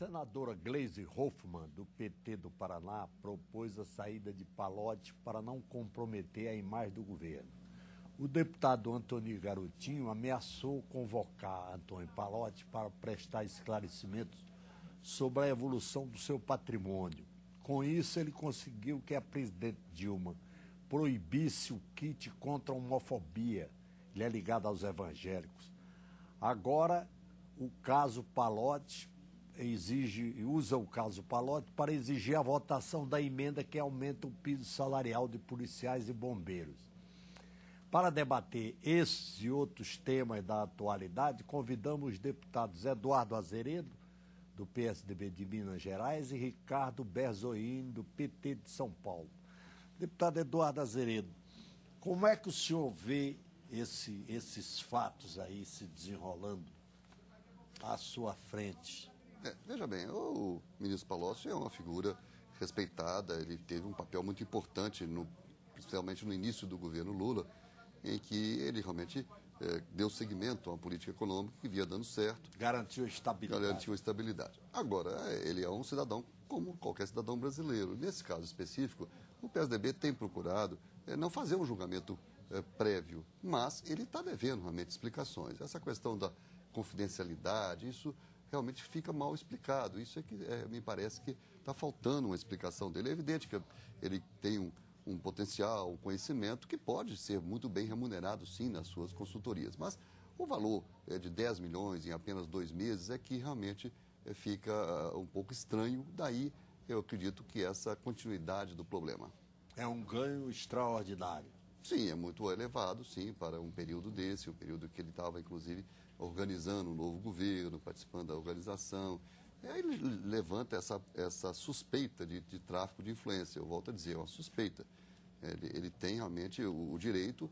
senadora Gleisi Hoffmann, do PT do Paraná, propôs a saída de Pallotti para não comprometer a imagem do governo. O deputado Antônio Garotinho ameaçou convocar Antônio Pallotti para prestar esclarecimentos sobre a evolução do seu patrimônio. Com isso, ele conseguiu que a presidente Dilma proibisse o kit contra a homofobia. Ele é ligado aos evangélicos. Agora, o caso Pallotti usa o caso Pallotti para exigir a votação da emenda que aumenta o piso salarial de policiais e bombeiros. Para debater esses e outros temas da atualidade, convidamos os deputados Eduardo Azeredo, do PSDB de Minas Gerais, e Ricardo Berzoini, do PT de São Paulo. Deputado Eduardo Azeredo, como é que o senhor vê esses fatos aí se desenrolando à sua frente? Veja bem, o ministro Pallotti é uma figura respeitada, ele teve um papel muito importante, principalmente no início do governo Lula, em que ele realmente deu seguimento a uma política econômica que vinha dando certo. Garantiu estabilidade. Agora, ele é um cidadão como qualquer cidadão brasileiro. Nesse caso específico, o PSDB tem procurado não fazer um julgamento prévio, mas ele está devendo realmente explicações. Essa questão da confidencialidade, isso realmente fica mal explicado. Isso é que me parece que está faltando uma explicação dele. É evidente que ele tem um potencial, um conhecimento que pode ser muito bem remunerado, sim, nas suas consultorias. Mas o valor de 10 milhões em apenas 2 meses é que realmente fica um pouco estranho. Daí, eu acredito que essa continuidade do problema. É um ganho extraordinário. Sim, é muito elevado, sim, para um período desse, um período que ele estava, inclusive, organizando um novo governo, participando da organização. Aí ele levanta essa suspeita de tráfico de influência. Eu volto a dizer, é uma suspeita. Ele tem realmente o direito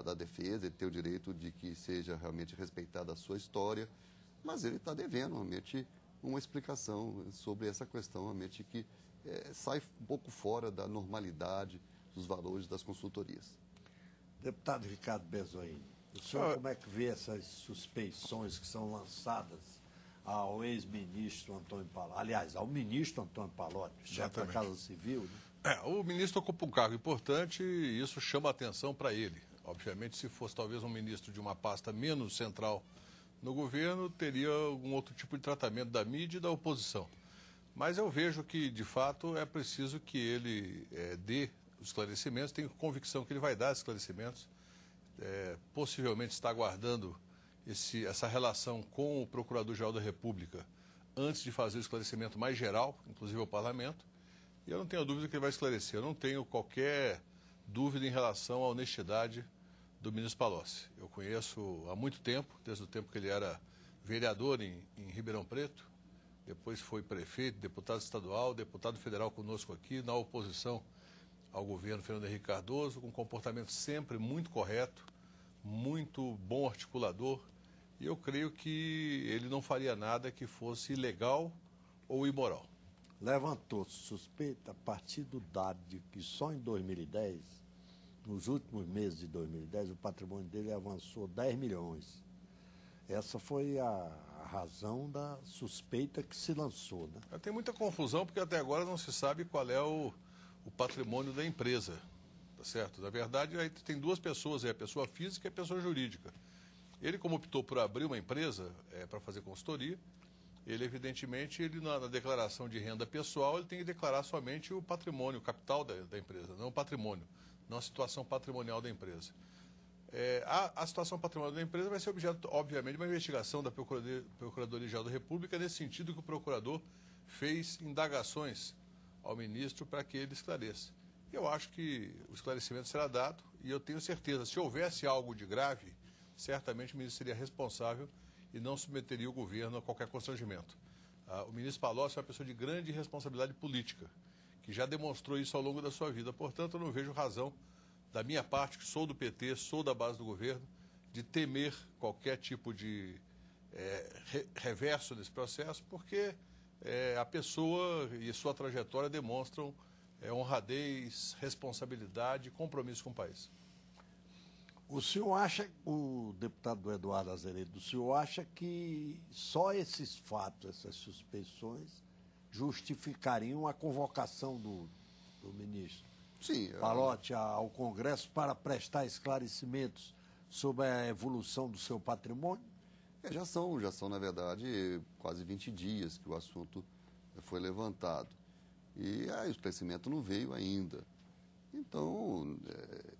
da defesa, ele tem o direito de que seja realmente respeitada a sua história, mas ele está devendo realmente uma explicação sobre essa questão realmente que sai um pouco fora da normalidade dos valores das consultorias. Deputado Ricardo Berzoini, o senhor como é que vê essas suspeições que são lançadas ao ex-ministro Antônio Pallotti, aliás, ao ministro Antônio Pallotti, chefe da Casa Civil, né? O ministro ocupa um cargo importante e isso chama atenção para ele. Obviamente, se fosse talvez um ministro de uma pasta menos central no governo, teria algum outro tipo de tratamento da mídia e da oposição. Mas eu vejo que, de fato, é preciso que ele dê os esclarecimentos, tenho convicção que ele vai dar esclarecimentos, possivelmente está aguardando essa relação com o Procurador-Geral da República antes de fazer o esclarecimento mais geral, inclusive ao Parlamento, e eu não tenho dúvida que ele vai esclarecer. Eu não tenho qualquer dúvida em relação à honestidade do ministro Pallotti. Eu conheço há muito tempo, desde o tempo que ele era vereador em Ribeirão Preto, depois foi prefeito, deputado estadual, deputado federal conosco aqui, na oposição ao governo Fernando Henrique Cardoso, com um comportamento sempre muito correto, muito bom articulador, e eu creio que ele não faria nada que fosse ilegal ou imoral. Levantou-se suspeita a partir do dado de que só em 2010, nos últimos meses de 2010, o patrimônio dele avançou 10 milhões. Essa foi a razão da suspeita que se lançou, né? Tem muita confusão, porque até agora não se sabe qual é o patrimônio da empresa, tá certo? Na verdade, aí tem duas pessoas, a pessoa física e a pessoa jurídica. Ele, como optou por abrir uma empresa para fazer consultoria, ele, evidentemente, na declaração de renda pessoal, ele tem que declarar somente o patrimônio, o capital da empresa, não o patrimônio, não a situação patrimonial da empresa. A situação patrimonial da empresa vai ser objeto, obviamente, de uma investigação da Procuradoria-Geral da República, nesse sentido que o procurador fez indagações ao ministro para que ele esclareça. Eu acho que o esclarecimento será dado e eu tenho certeza, se houvesse algo de grave, certamente o ministro seria responsável e não submeteria o governo a qualquer constrangimento. O ministro Pallotti é uma pessoa de grande responsabilidade política, que já demonstrou isso ao longo da sua vida. Portanto, eu não vejo razão, da minha parte, que sou do PT, sou da base do governo, de temer qualquer tipo de reverso desse processo, porque a pessoa e sua trajetória demonstram honradez, responsabilidade e compromisso com o país. O senhor acha, o deputado Eduardo Azeredo, o senhor acha que só esses fatos, essas suspeições, justificariam a convocação do ministro Sim, Pallotti ao Congresso para prestar esclarecimentos sobre a evolução do seu patrimônio? já são, na verdade, quase 20 dias que o assunto foi levantado. E o esclarecimento não veio ainda. Então,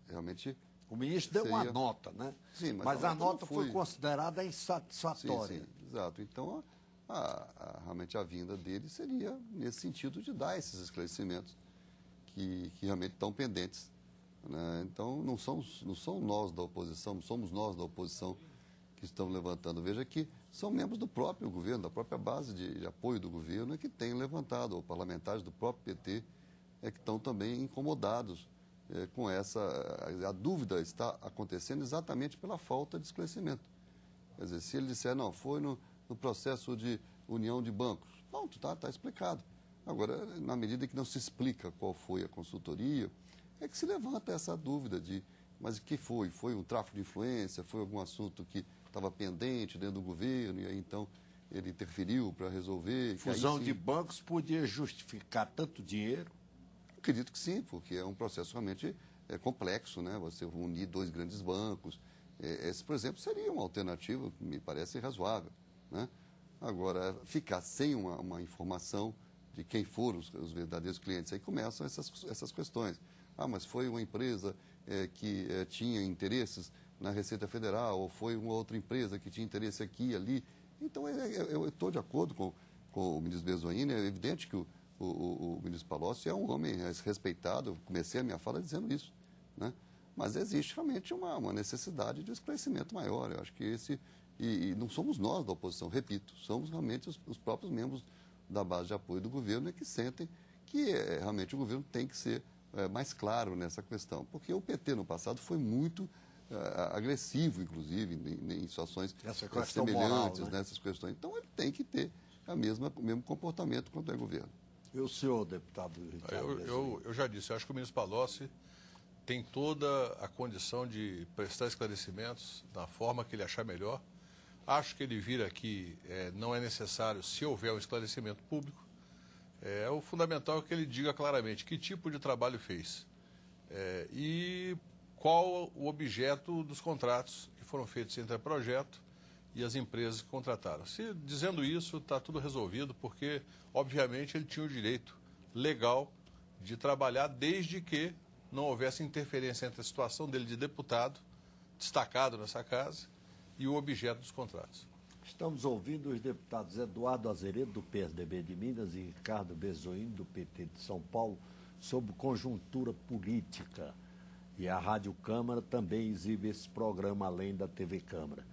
realmente... O ministro deu uma nota, né? Sim, mas a nota foi considerada insatisfatória. Sim, exato. Então, realmente a vinda dele seria nesse sentido de dar esses esclarecimentos que realmente estão pendentes. Né? Então, não somos nós da oposição, não somos nós da oposição que estamos levantando. Veja que são membros do próprio governo, da própria base de apoio do governo, que têm levantado, ou parlamentares do próprio PT, que estão também incomodados com essa... A dúvida está acontecendo exatamente pela falta de esclarecimento. Quer dizer, se ele disser, não, foi no processo de união de bancos, pronto, está explicado. Agora, na medida que não se explica qual foi a consultoria, é que se levanta essa dúvida de, mas o que foi? Foi um tráfico de influência? Foi algum assunto que estava pendente dentro do governo e aí então ele interferiu para resolver? Fusão de bancos podia justificar tanto dinheiro? Acredito que sim, porque é um processo realmente complexo, né? Você unir dois grandes bancos. Esse, por exemplo, seria uma alternativa que me parece razoável, né? Agora, ficar sem uma informação de quem foram os verdadeiros clientes, aí começam essas questões. Mas foi uma empresa que tinha interesses na Receita Federal, ou foi uma outra empresa que tinha interesse aqui e ali. Então, eu estou de acordo com o ministro Bezoini, é evidente que o ministro Palocci é um homem respeitado, eu comecei a minha fala dizendo isso, né? Mas existe realmente uma necessidade de um esclarecimento maior. Eu acho que e não somos nós da oposição, repito, somos realmente os próprios membros da base de apoio do governo que sentem que realmente o governo tem que ser mais claro nessa questão. Porque o PT no passado foi muito agressivo, inclusive, em situações semelhantes, moral, né? Nessas questões. Então ele tem que ter o mesmo comportamento quanto é governo. E o senhor, deputado Ricardo? Eu já disse, eu acho que o ministro Palocci tem toda a condição de prestar esclarecimentos da forma que ele achar melhor. Acho que ele vir aqui não é necessário se houver um esclarecimento público. O fundamental é que ele diga claramente que tipo de trabalho fez e qual o objeto dos contratos que foram feitos entre o projeto e as empresas que contrataram. Dizendo isso, está tudo resolvido, porque, obviamente, ele tinha o direito legal de trabalhar desde que não houvesse interferência entre a situação dele de deputado, destacado nessa casa, e o objeto dos contratos. Estamos ouvindo os deputados Eduardo Azeredo, do PSDB de Minas, e Ricardo Bezoini, do PT de São Paulo, sobre conjuntura política. E a Rádio Câmara também exibe esse programa, além da TV Câmara.